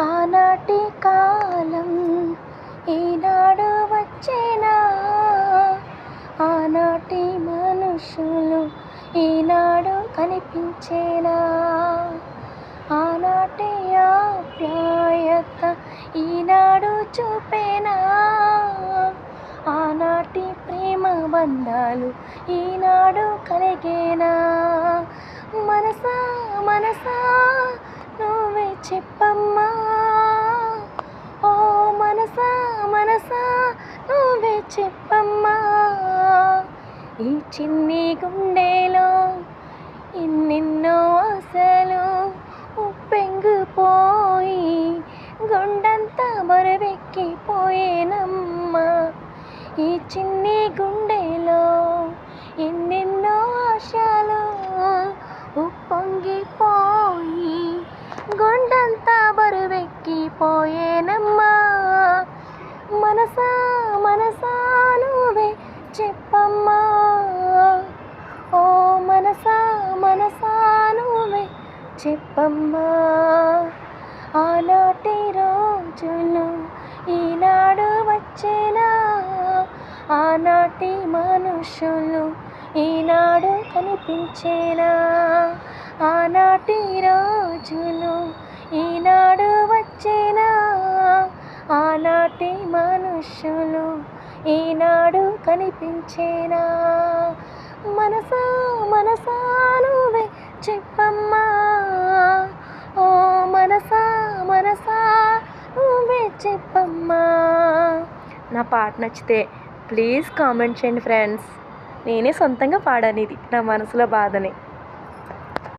ఆనాటి కాలం ఈనాడు వచ్చేనా, ఆనాటి మనుషులు ఈనాడు కనిపించేనా, ఆనాటి ఆప్యాయత ఈనాడు చూపేనా, ఆనాటి ప్రేమ బంధాలు ఈనాడు కలిగేనా. మనసా మనసా నువ్వే చెప్పమ్మా, ఓ మనసా మనసా నువ్వే చెప్పమ్మా. ఈ చిన్ని గుండెలో ఎన్నెన్నో ఆశలు ఉప్పెంగిపోయి గుండంతా బరువెక్కిపోయేనమ్మా. ఈ చిన్ని గుండెలో ఎన్నెన్నో ఆశలు ఉప్పొంగిపోయి గుండంతా బరువెక్కిపోయేనమ్మా. మనసా మనసా నువ్వే చెప్పమ్మా, ఓ మనసా మనసా నువ్వే చెప్పమ్మా. ఆనాటి రోజులు ఈనాడు వచ్చేనా, ఆనాటి మనుషులు ఈనాడు కనిపించేనా, ఆనాటి రోజులు ఈనాడు వచ్చేనా, ఆనాటి మనుషులు ఈనాడు కనిపించేనా. మనసా మనసా నువ్వే చెప్పమ్మా, ఓ మనసా మనసా నువ్వే చెప్పమ్మా. నా పాట నచ్చితే ప్లీజ్ కామెంట్ చేయండి ఫ్రెండ్స్. నేనే సొంతంగా పాడాను, ఇది నా మనసులో బాధని.